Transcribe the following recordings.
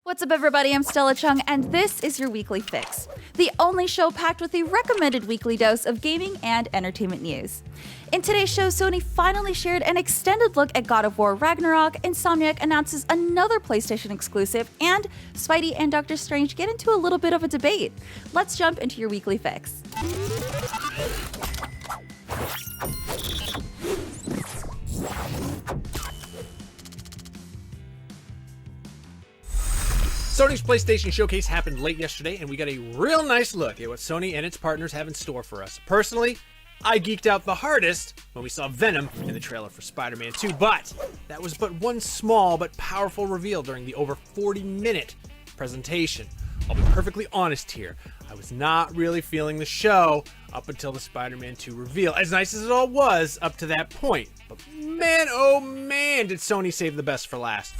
What's up, everybody? I'm Stella Chung, and this is your Weekly Fix, the only show packed with a recommended weekly dose of gaming and entertainment news. In today's show, Sony finally shared an extended look at God of War Ragnarok, Insomniac announces another PlayStation exclusive, and Spidey and Doctor Strange get into a little bit of a debate. Let's jump into your Weekly Fix. Sony's PlayStation Showcase happened late yesterday, and we got a real nice look at what Sony and its partners have in store for us. Personally, I geeked out the hardest when we saw Venom in the trailer for Spider-Man 2, but that was but one small but powerful reveal during the over 40-minute presentation. I'll be perfectly honest here, I was not really feeling the show up until the Spider-Man 2 reveal, as nice as it all was up to that point. But man, oh man, did Sony save the best for last.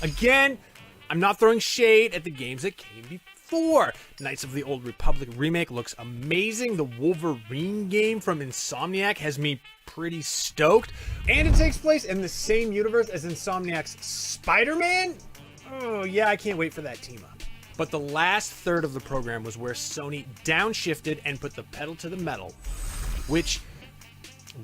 Again, I'm not throwing shade at the games that came before. Knights of the Old Republic remake looks amazing. The Wolverine game from Insomniac has me pretty stoked. And it takes place in the same universe as Insomniac's Spider-Man? Oh yeah, I can't wait for that team up. But the last third of the program was where Sony downshifted and put the pedal to the metal, which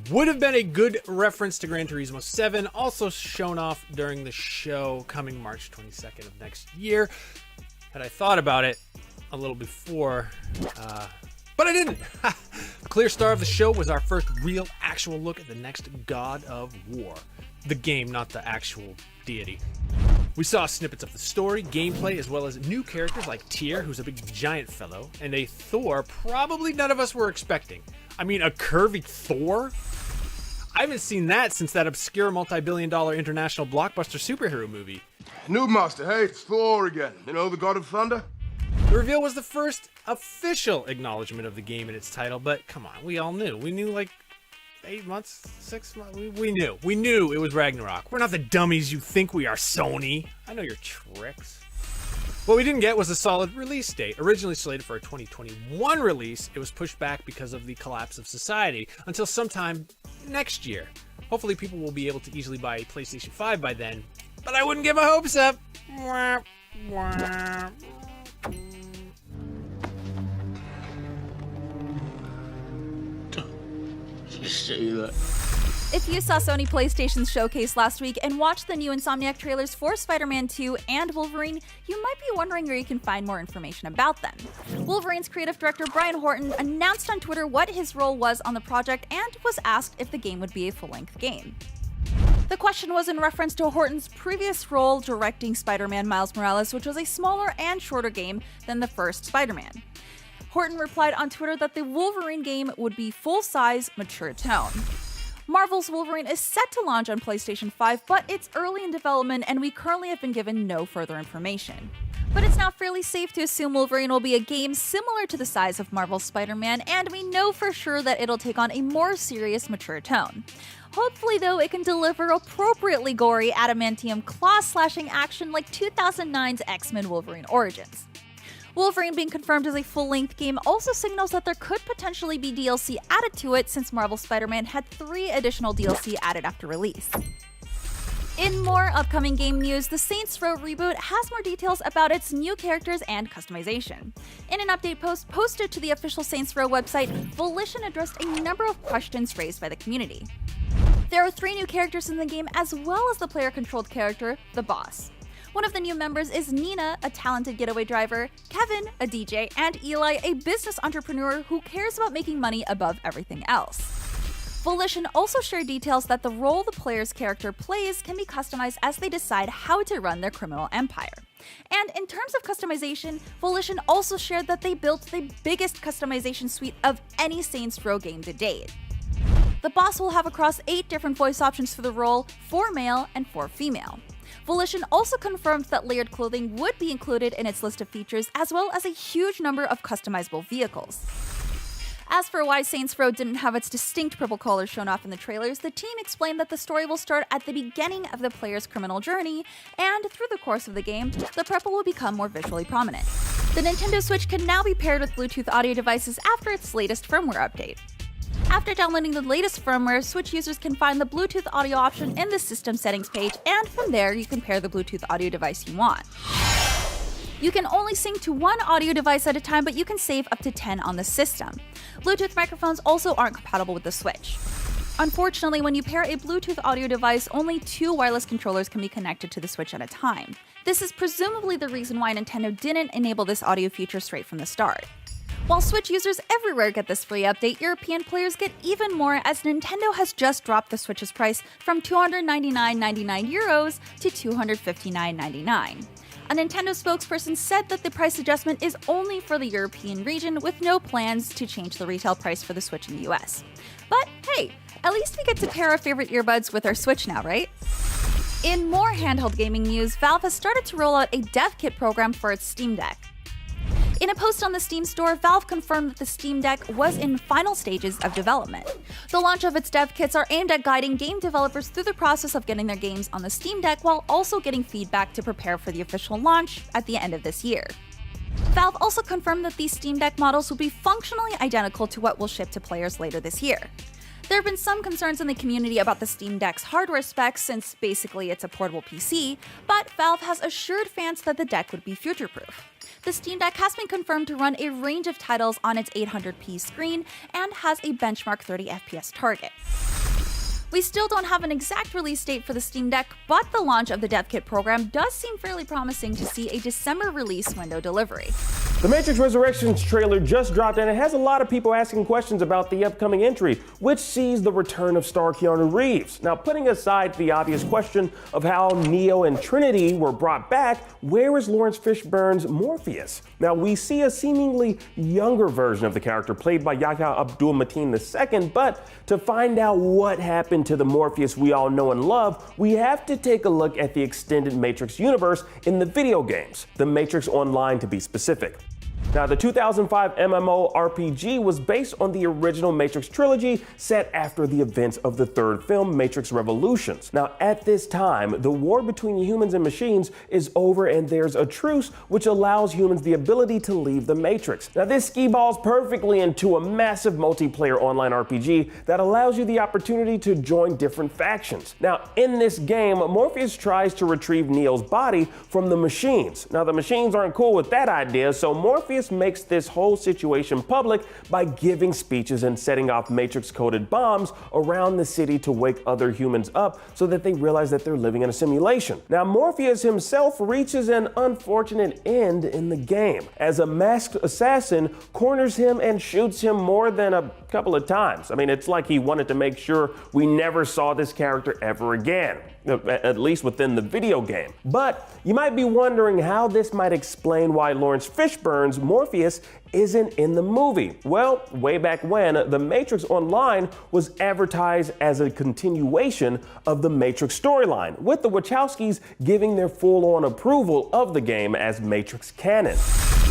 would have been a good reference to Gran Turismo 7, also shown off during the show coming March 22nd of next year. Had I thought about it a little before, but I didn't. The clear star of the show was our first real actual look at the next God of War. The game, not the actual deity. We saw snippets of the story, gameplay, as well as new characters like Tyr, who's a big giant fellow, and a Thor probably none of us were expecting. I mean, a curvy Thor? I haven't seen that since that obscure multi-billion-dollar international blockbuster superhero movie. Noob Master, hey, it's Thor again. You know, the God of Thunder? The reveal was the first official acknowledgement of the game and its title, but come on, we all knew. We knew like 8 months, 6 months, we knew. We knew it was Ragnarok. We're not the dummies you think we are, Sony. I know your tricks. What we didn't get was a solid release date. Originally slated for a 2021 release, it was pushed back because of the collapse of society until sometime next year. Hopefully people will be able to easily buy a PlayStation 5 by then, but I wouldn't get my hopes up. Say that. If you saw Sony PlayStation's showcase last week and watched the new Insomniac trailers for Spider-Man 2 and Wolverine, you might be wondering where you can find more information about them. Wolverine's creative director Brian Horton announced on Twitter what his role was on the project and was asked if the game would be a full-length game. The question was in reference to Horton's previous role directing Spider-Man Miles Morales, which was a smaller and shorter game than the first Spider-Man. Horton replied on Twitter that the Wolverine game would be full-size, mature tone. Marvel's Wolverine is set to launch on PlayStation 5, but it's early in development and we currently have been given no further information. But it's now fairly safe to assume Wolverine will be a game similar to the size of Marvel's Spider-Man, and we know for sure that it'll take on a more serious, mature tone. Hopefully, though, it can deliver appropriately gory adamantium claw-slashing action like 2009's X-Men Wolverine Origins. Wolverine being confirmed as a full-length game also signals that there could potentially be DLC added to it, since Marvel's Spider-Man had 3 additional DLC added after release. In more upcoming game news, the Saints Row reboot has more details about its new characters and customization. In an update post posted to the official Saints Row website, Volition addressed a number of questions raised by the community. There are 3 new characters in the game, as well as the player-controlled character, the Boss. One of the new members is Nina, a talented getaway driver, Kevin, a DJ, and Eli, a business entrepreneur who cares about making money above everything else. Volition also shared details that the role the player's character plays can be customized as they decide how to run their criminal empire. And in terms of customization, Volition also shared that they built the biggest customization suite of any Saints Row game to date. The Boss will have across 8 different voice options for the role, 4 male and 4 female. Volition also confirmed that layered clothing would be included in its list of features, as well as a huge number of customizable vehicles. As for why Saints Row didn't have its distinct purple colors shown off in the trailers, the team explained that the story will start at the beginning of the player's criminal journey, and through the course of the game, the purple will become more visually prominent. The Nintendo Switch can now be paired with Bluetooth audio devices after its latest firmware update. After downloading the latest firmware, Switch users can find the Bluetooth audio option in the system settings page, and from there you can pair the Bluetooth audio device you want. You can only sync to one audio device at a time, but you can save up to 10 on the system. Bluetooth microphones also aren't compatible with the Switch. Unfortunately, when you pair a Bluetooth audio device, only 2 wireless controllers can be connected to the Switch at a time. This is presumably the reason why Nintendo didn't enable this audio feature straight from the start. While Switch users everywhere get this free update, European players get even more as Nintendo has just dropped the Switch's price from €299.99 to €259.99. A Nintendo spokesperson said that the price adjustment is only for the European region, with no plans to change the retail price for the Switch in the US. But hey, at least we get to pair our favorite earbuds with our Switch now, right? In more handheld gaming news, Valve has started to roll out a dev kit program for its Steam Deck. In a post on the Steam store, Valve confirmed that the Steam Deck was in final stages of development. The launch of its dev kits are aimed at guiding game developers through the process of getting their games on the Steam Deck while also getting feedback to prepare for the official launch at the end of this year. Valve also confirmed that these Steam Deck models will be functionally identical to what will ship to players later this year. There have been some concerns in the community about the Steam Deck's hardware specs since basically it's a portable PC, but Valve has assured fans that the deck would be future-proof. The Steam Deck has been confirmed to run a range of titles on its 800p screen and has a benchmark 30 FPS target. We still don't have an exact release date for the Steam Deck, but the launch of the dev kit program does seem fairly promising to see a December release window delivery. The Matrix Resurrections trailer just dropped and it has a lot of people asking questions about the upcoming entry, which sees the return of star Keanu Reeves. Now, putting aside the obvious question of how Neo and Trinity were brought back, where is Lawrence Fishburne's Morpheus? Now, we see a seemingly younger version of the character played by Yahya Abdul-Mateen II, but to find out what happened to the Morpheus we all know and love, we have to take a look at the extended Matrix universe in the video games, the Matrix Online to be specific. Now, the 2005 MMORPG was based on the original Matrix trilogy set after the events of the third film, Matrix Revolutions. Now, at this time, the war between humans and machines is over and there's a truce which allows humans the ability to leave the Matrix. Now, this ski-balls perfectly into a massive multiplayer online RPG that allows you the opportunity to join different factions. Now, in this game, Morpheus tries to retrieve Neo's body from the machines. Now, the machines aren't cool with that idea, so Morpheus makes this whole situation public by giving speeches and setting off Matrix-coded bombs around the city to wake other humans up so that they realize that they're living in a simulation. Now, Morpheus himself reaches an unfortunate end in the game, as a masked assassin corners him and shoots him more than a couple of times. I mean, it's like he wanted to make sure we never saw this character ever again, at least within the video game. But you might be wondering how this might explain why Lawrence Fishburne's Morpheus isn't in the movie. Well, way back when, The Matrix Online was advertised as a continuation of the Matrix storyline, with the Wachowskis giving their full-on approval of the game as Matrix canon.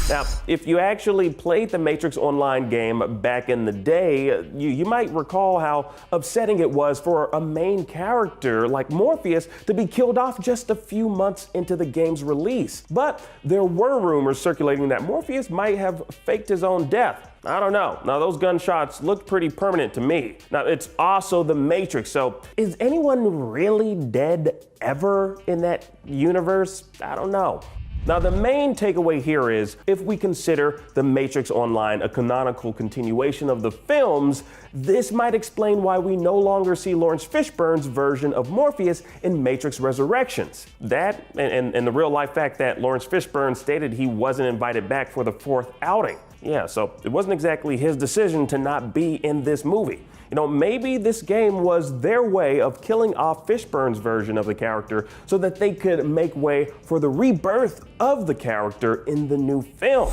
Now, if you actually played the Matrix Online game back in the day, you might recall how upsetting it was for a main character like Morpheus to be killed off just a few months into the game's release. But there were rumors circulating that Morpheus might have faked his own death. I don't know. Now, those gunshots looked pretty permanent to me. Now, it's also the Matrix, so is anyone really dead ever in that universe? I don't know. Now, the main takeaway here is, if we consider The Matrix Online a canonical continuation of the films, this might explain why we no longer see Lawrence Fishburne's version of Morpheus in Matrix Resurrections. That, and the real-life fact that Lawrence Fishburne stated he wasn't invited back for the fourth outing. Yeah, so it wasn't exactly his decision to not be in this movie. You know, maybe this game was their way of killing off Fishburne's version of the character so that they could make way for the rebirth of the character in the new film.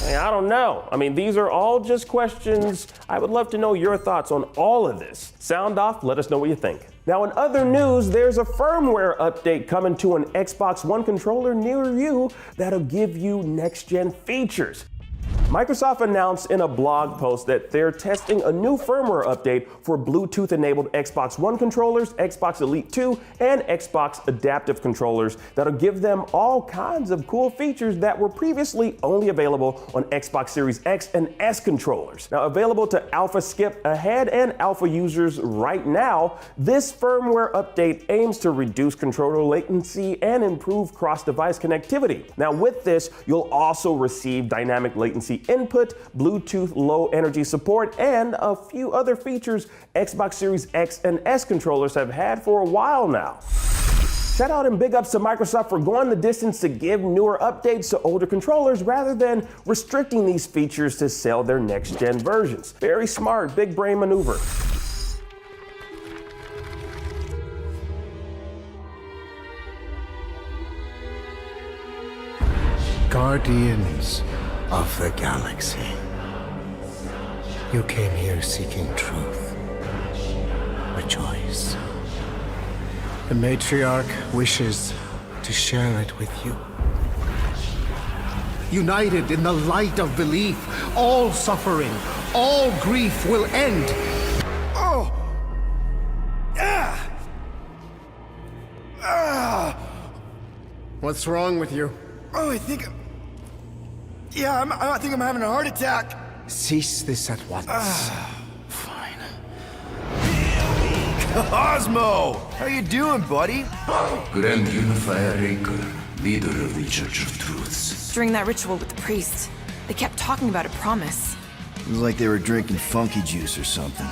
I don't know. I mean, these are all just questions. I would love to know your thoughts on all of this. Sound off, let us know what you think. Now, in other news, there's a firmware update coming to an Xbox One controller near you that'll give you next-gen features. Microsoft announced in a blog post that they're testing a new firmware update for Bluetooth-enabled Xbox One controllers, Xbox Elite 2, and Xbox Adaptive controllers that'll give them all kinds of cool features that were previously only available on Xbox Series X and S controllers. Now, available to Alpha Skip Ahead and Alpha users right now, this firmware update aims to reduce controller latency and improve cross-device connectivity. Now, with this, you'll also receive dynamic latency input, Bluetooth low energy support, and a few other features Xbox Series X and S controllers have had for a while now. Shout out and big ups to Microsoft for going the distance to give newer updates to older controllers rather than restricting these features to sell their next-gen versions. Very smart, big brain maneuver. Guardians of the Galaxy. You came here seeking truth. Rejoice. The matriarch wishes to share it with you. United in the light of belief, all suffering, all grief will end. Oh! Ah! Ah! What's wrong with you? Oh, I think I'm having a heart attack. Cease this at once. Fine. Cosmo! How you doing, buddy? Grand Unifier Raker, leader of the Church of Truths. During that ritual with the priest, they kept talking about a promise. It was like they were drinking funky juice or something.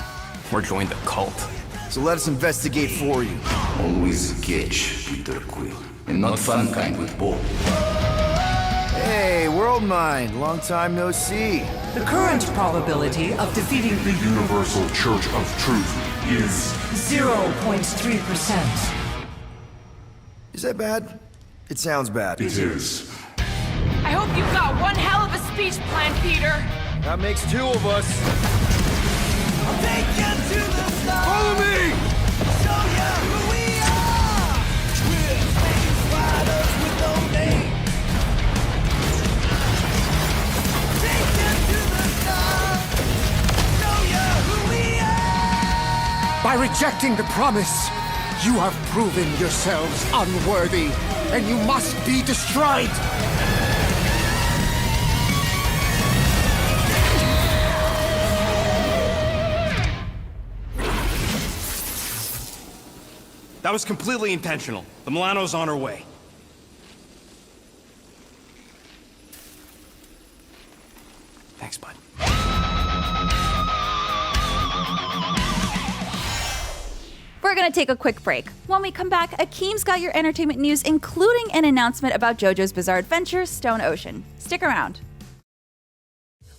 Or join the cult. So let us investigate for you. Always catch, Peter Quill, and not fun kind with Bob. Hey, World Mind, long time no see. The current probability of defeating the Universal Church of Truth is 0.3%. Is that bad? It sounds bad. It is. I hope you've got one hell of a speech planned, Peter. That makes two of us. Follow me! By rejecting the promise, you have proven yourselves unworthy, and you must be destroyed! That was completely intentional. The Milano's on her way. Thanks, bud. We're gonna take a quick break. When we come back, Akeem's got your entertainment news, including an announcement about JoJo's Bizarre Adventure, Stone Ocean. Stick around.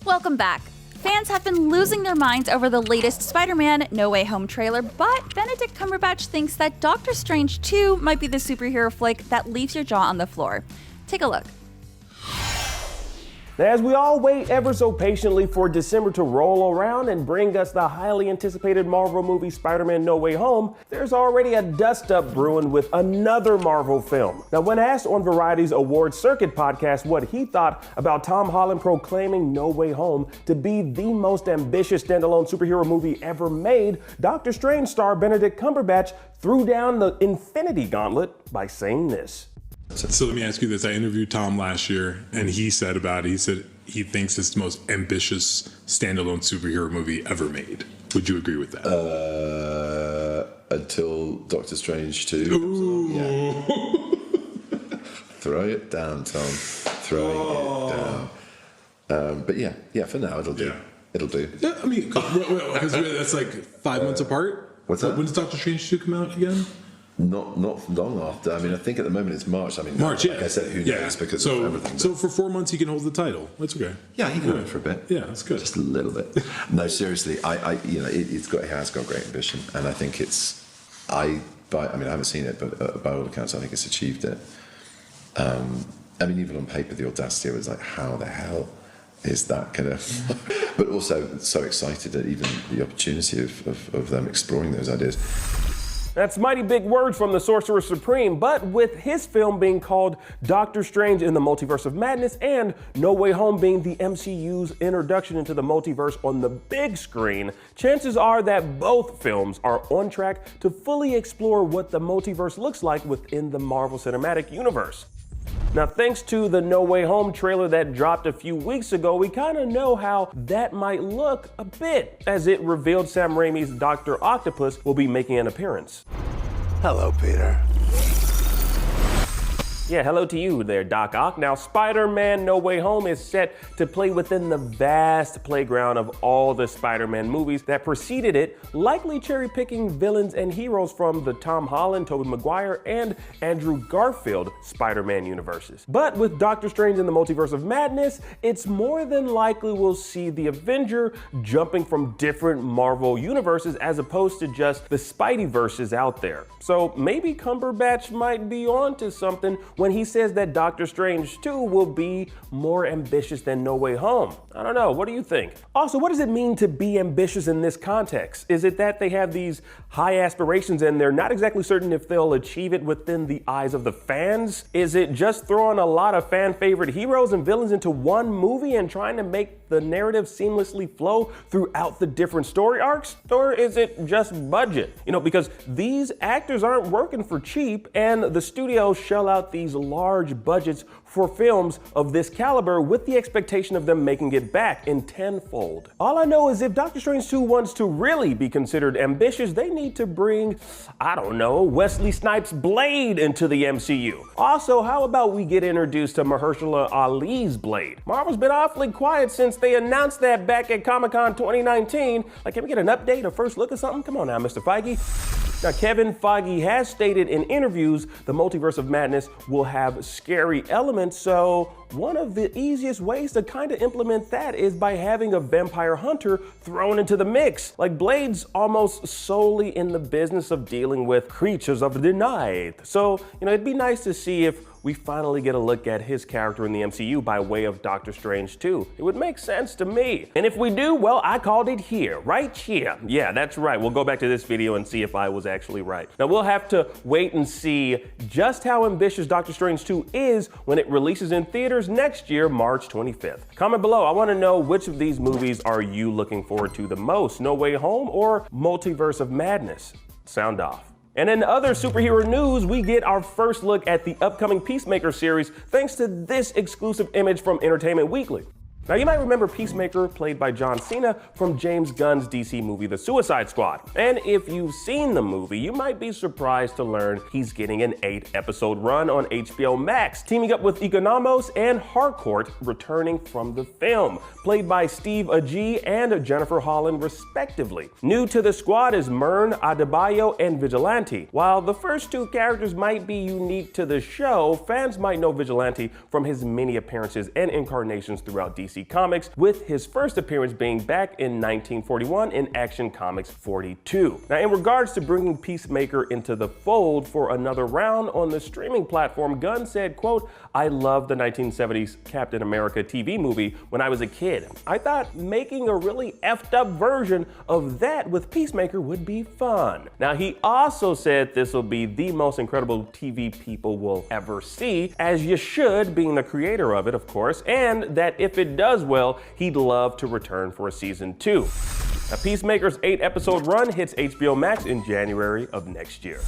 Welcome back. Fans have been losing their minds over the latest Spider-Man No Way Home trailer, but Benedict Cumberbatch thinks that Doctor Strange 2 might be the superhero flick that leaves your jaw on the floor. Take a look. As we all wait ever so patiently for December to roll around and bring us the highly anticipated Marvel movie Spider-Man No Way Home, there's already a dust-up brewing with another Marvel film. Now, when asked on Variety's Awards Circuit podcast what he thought about Tom Holland proclaiming No Way Home to be the most ambitious standalone superhero movie ever made, Doctor Strange star Benedict Cumberbatch threw down the Infinity Gauntlet by saying this. So let me ask you this. I interviewed Tom last year, and he said about it, he said he thinks it's the most ambitious standalone superhero movie ever made. Would you agree with that? Until Doctor Strange 2. Ooh. Yeah. Throw it down, Tom. Throwing it down. But yeah, for now it'll do. Yeah. It'll do. Yeah, I mean, because that's like 5 months apart. What's that? When does Doctor Strange 2 come out again? Not long after. I mean, I think at the moment it's March. I mean, March, like I said, who knows because of everything. So for 4 months he can hold the title. That's okay. Yeah, he can hold it for a bit. Yeah, that's good. Just a little bit. No, seriously, it has got great ambition, and I think I haven't seen it, but by all accounts, I think it's achieved it. I mean, even on paper, the audacity was like, how the hell is that kind of? But also so excited at even the opportunity of them exploring those ideas. That's mighty big words from the Sorcerer Supreme, but with his film being called Doctor Strange in the Multiverse of Madness and No Way Home being the MCU's introduction into the multiverse on the big screen, chances are that both films are on track to fully explore what the multiverse looks like within the Marvel Cinematic Universe. Now, thanks to the No Way Home trailer that dropped a few weeks ago, we kind of know how that might look a bit, as it revealed Sam Raimi's Dr. Octopus will be making an appearance. Hello, Peter. Yeah, hello to you there, Doc Ock. Now, Spider-Man No Way Home is set to play within the vast playground of all the Spider-Man movies that preceded it, likely cherry-picking villains and heroes from the Tom Holland, Tobey Maguire, and Andrew Garfield Spider-Man universes. But with Doctor Strange in the Multiverse of Madness, it's more than likely we'll see the Avenger jumping from different Marvel universes as opposed to just the Spideyverses out there. So maybe Cumberbatch might be onto something when he says that Doctor Strange 2 will be more ambitious than No Way Home. I don't know, what do you think? Also, what does it mean to be ambitious in this context? Is it that they have these high aspirations and they're not exactly certain if they'll achieve it within the eyes of the fans? Is it just throwing a lot of fan favorite heroes and villains into one movie and trying to make the narrative seamlessly flow throughout the different story arcs? Or is it just budget? You know, because these actors aren't working for cheap and the studios shell out these large budgets for films of this caliber with the expectation of them making it back in tenfold. All I know is if Doctor Strange 2 wants to really be considered ambitious, they need to bring, I don't know, Wesley Snipes' Blade into the MCU. Also, how about we get introduced to Mahershala Ali's Blade? Marvel's been awfully quiet since they announced that back at Comic-Con 2019. Like, can we get an update, a first look at something? Come on now, Mr. Feige. Now, Kevin Feige has stated in interviews the Multiverse of Madness will have scary elements, so one of the easiest ways to kind of implement that is by having a vampire hunter thrown into the mix. Like, Blade's almost solely in the business of dealing with creatures of the night. So, you know, it'd be nice to see if we finally get a look at his character in the MCU by way of Doctor Strange 2. It would make sense to me. And if we do, well, I called it here, right here. Yeah, that's right. We'll go back to this video and see if I was actually right. Now, we'll have to wait and see just how ambitious Doctor Strange 2 is when it releases in theaters next year, March 25th. Comment below. I want to know which of these movies are you looking forward to the most, No Way Home or Multiverse of Madness? Sound off. And in other superhero news, we get our first look at the upcoming Peacemaker series thanks to this exclusive image from Entertainment Weekly. Now, you might remember Peacemaker, played by John Cena, from James Gunn's DC movie, The Suicide Squad. And if you've seen the movie, you might be surprised to learn he's getting an 8-episode run on HBO Max, teaming up with Economos and Harcourt returning from the film, played by Steve Agee and Jennifer Holland, respectively. New to the squad is Myrn, Adebayo, and Vigilante. While the first two characters might be unique to the show, fans might know Vigilante from his many appearances and incarnations throughout DC Comics, with his first appearance being back in 1941 in Action Comics 42. Now, in regards to bringing Peacemaker into the fold for another round on the streaming platform, Gunn said, quote, "I loved the 1970s Captain America TV movie when I was a kid. I thought making a really effed up version of that with Peacemaker would be fun." Now, he also said this will be the most incredible TV people will ever see, as you should, being the creator of it, of course, and that if it does well, he'd love to return for a season 2. Now, Peacemaker's 8-episode run hits HBO Max in January of next year.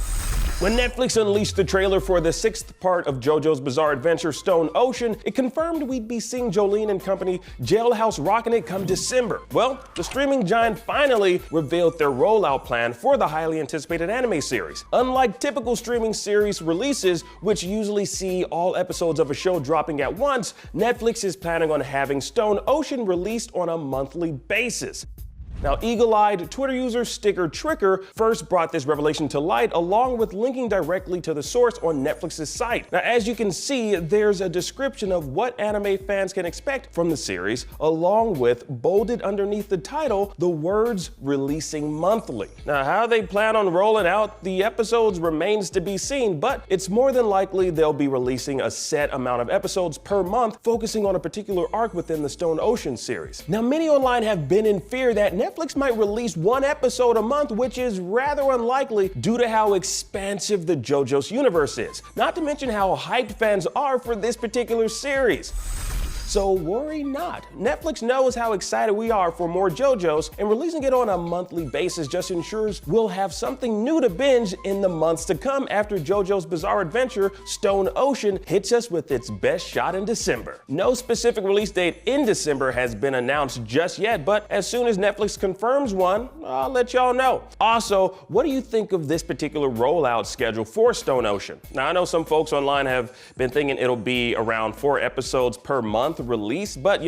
When Netflix unleashed the trailer for the 6th part of JoJo's Bizarre Adventure, Stone Ocean, it confirmed we'd be seeing Jolene and company jailhouse rocking it come December. Well, the streaming giant finally revealed their rollout plan for the highly anticipated anime series. Unlike typical streaming series releases, which usually see all episodes of a show dropping at once, Netflix is planning on having Stone Ocean released on a monthly basis. Now, eagle-eyed Twitter user Sticker Tricker first brought this revelation to light, along with linking directly to the source on Netflix's site. Now, as you can see, there's a description of what anime fans can expect from the series, along with, bolded underneath the title, the words "releasing monthly." Now, how they plan on rolling out the episodes remains to be seen, but it's more than likely they'll be releasing a set amount of episodes per month, focusing on a particular arc within the Stone Ocean series. Now, many online have been in fear that Netflix Netflix might release one episode a month, which is rather unlikely due to how expansive the JoJo's universe is. Not to mention how hyped fans are for this particular series. So worry not. Netflix knows how excited we are for more JoJo's, and releasing it on a monthly basis just ensures we'll have something new to binge in the months to come after JoJo's Bizarre Adventure Stone Ocean hits us with its best shot in December. No specific release date in December has been announced just yet, but as soon as Netflix confirms one, I'll let y'all know. Also, what do you think of this particular rollout schedule for Stone Ocean? Now, I know some folks online have been thinking it'll be around 4 episodes per month release, but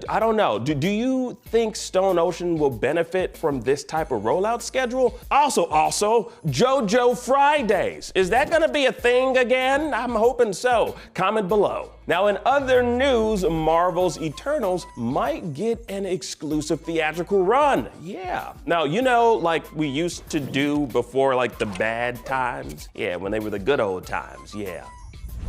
I don't know. Do you think Stone Ocean will benefit from this type of rollout schedule? Also, JoJo Fridays. Is that gonna be a thing again? I'm hoping so. Comment below. Now, in other news, Marvel's Eternals might get an exclusive theatrical run. Yeah. Now, like we used to do before, like the bad times? Yeah, when they were the good old times, yeah.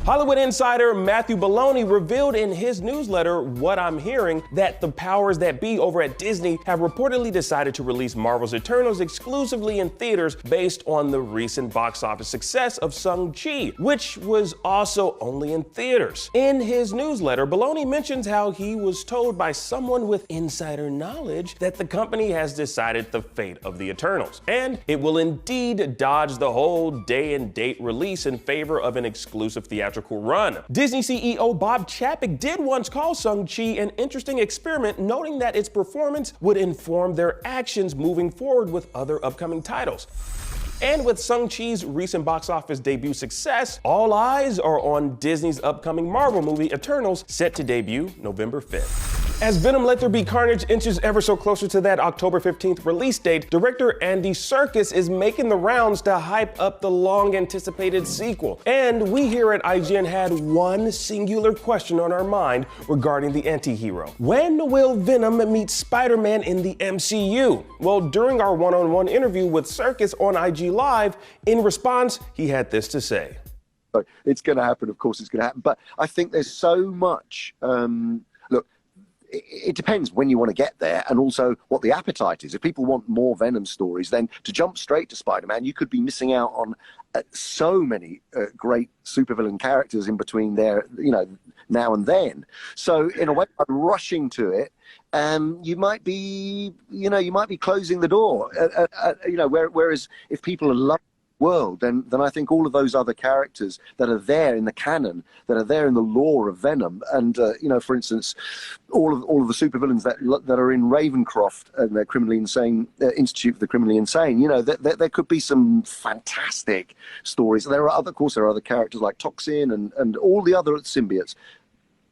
Hollywood insider Matthew Bologna revealed in his newsletter What I'm Hearing that the powers that be over at Disney have reportedly decided to release Marvel's Eternals exclusively in theaters based on the recent box office success of Shang-Chi, which was also only in theaters. In his newsletter, Bologna mentions how he was told by someone with insider knowledge that the company has decided the fate of the Eternals, and it will indeed dodge the whole day and date release in favor of an exclusive theatrical run. Disney CEO Bob Chapek did once call Shang-Chi an interesting experiment, noting that its performance would inform their actions moving forward with other upcoming titles. And with Shang-Chi's recent box office debut success, all eyes are on Disney's upcoming Marvel movie Eternals, set to debut November 5th. As Venom Let There Be Carnage inches ever so closer to that October 15th release date, director Andy Serkis is making the rounds to hype up the long-anticipated sequel. And we here at IGN had one singular question on our mind regarding the anti-hero. When will Venom meet Spider-Man in the MCU? Well, during our one-on-one interview with Serkis on IG Live, in response, he had this to say. It's going to happen, of course it's going to happen, but I think there's so much, look, it depends when you want to get there and also what the appetite is. If people want more Venom stories, then to jump straight to Spider-Man, you could be missing out on so many great supervillain characters in between there, now and then. So in a way, by rushing to it, you might be closing the door. Whereas if people are loving the world, then I think all of those other characters that are there in the canon, that are there in the lore of Venom, and for instance, all of the supervillains that are in Ravencroft and the Criminally Insane Institute for the Criminally Insane, there could be some fantastic stories. Of course, there are other characters like Toxin and all the other symbiotes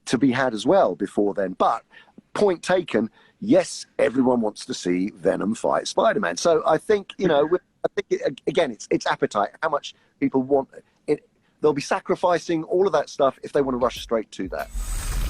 to be had as well before then. But point taken, yes, everyone wants to see Venom fight Spider-Man. So I think, again, it's appetite, how much people want it. They'll be sacrificing all of that stuff if they want to rush straight to that.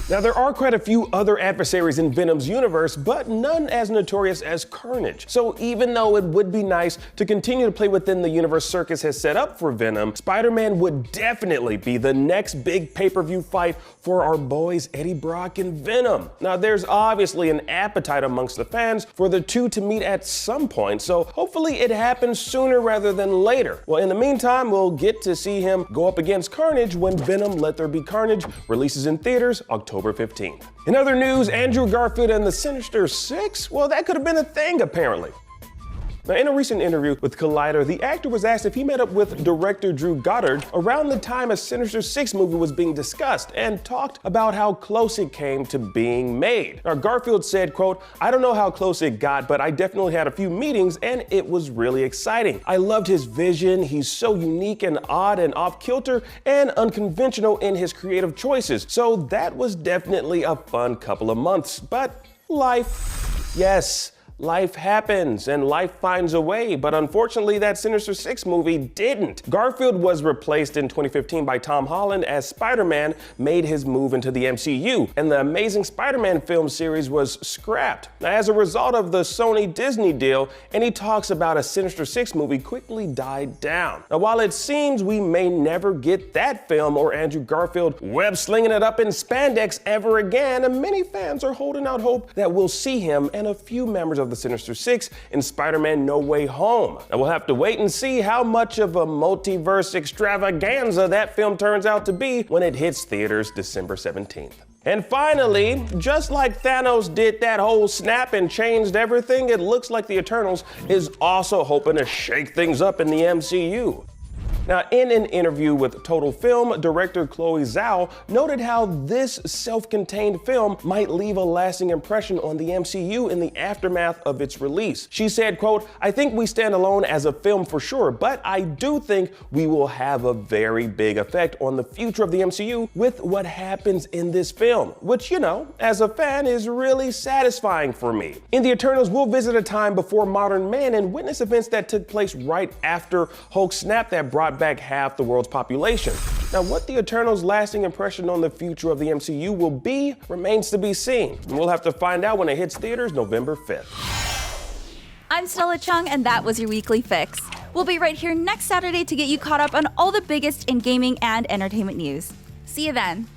Now, there are quite a few other adversaries in Venom's universe, but none as notorious as Carnage. So even though it would be nice to continue to play within the universe Serkis has set up for Venom, Spider-Man would definitely be the next big pay-per-view fight for our boys Eddie Brock and Venom. Now, there's obviously an appetite amongst the fans for the two to meet at some point, so hopefully it happens sooner rather than later. Well, in the meantime, we'll get to see him go up against Carnage when Venom Let There Be Carnage releases in theaters October 15th. In other news, Andrew Garfield and the Sinister Six? Well, that could have been a thing, apparently. Now, in a recent interview with Collider, the actor was asked if he met up with director Drew Goddard around the time a Sinister Six movie was being discussed and talked about how close it came to being made. Now, Garfield said, quote, "I don't know how close it got, but I definitely had a few meetings and it was really exciting. I loved his vision. He's so unique and odd and off-kilter and unconventional in his creative choices. So that was definitely a fun couple of months, but life, yes. Life happens and life finds a way, but unfortunately that Sinister Six movie didn't. Garfield was replaced in 2015 by Tom Holland as Spider-Man made his move into the MCU, and the Amazing Spider-Man film series was scrapped. Now, as a result of the Sony-Disney deal, any talks about a Sinister Six movie quickly died down. Now, while it seems we may never get that film or Andrew Garfield web-slinging it up in spandex ever again, many fans are holding out hope that we'll see him and a few members of of the Sinister Six in Spider-Man No Way Home. Now we'll have to wait and see how much of a multiverse extravaganza that film turns out to be when it hits theaters December 17th. And finally, just like Thanos did that whole snap and changed everything, it looks like the Eternals is also hoping to shake things up in the MCU. Now, in an interview with Total Film, director Chloe Zhao noted how this self-contained film might leave a lasting impression on the MCU in the aftermath of its release. She said, quote, "I think we stand alone as a film for sure, but I do think we will have a very big effect on the future of the MCU with what happens in this film, which, you know, as a fan is really satisfying for me. In The Eternals, we'll visit a time before modern man and witness events that took place right after Hulk's snap that brought back half the world's population. Now, what the Eternals' lasting impression on the future of the MCU will be remains to be seen. And we'll have to find out when it hits theaters November 5th. I'm Stella Chung, and that was your weekly fix. We'll be right here next Saturday to get you caught up on all the biggest in gaming and entertainment news. See you then.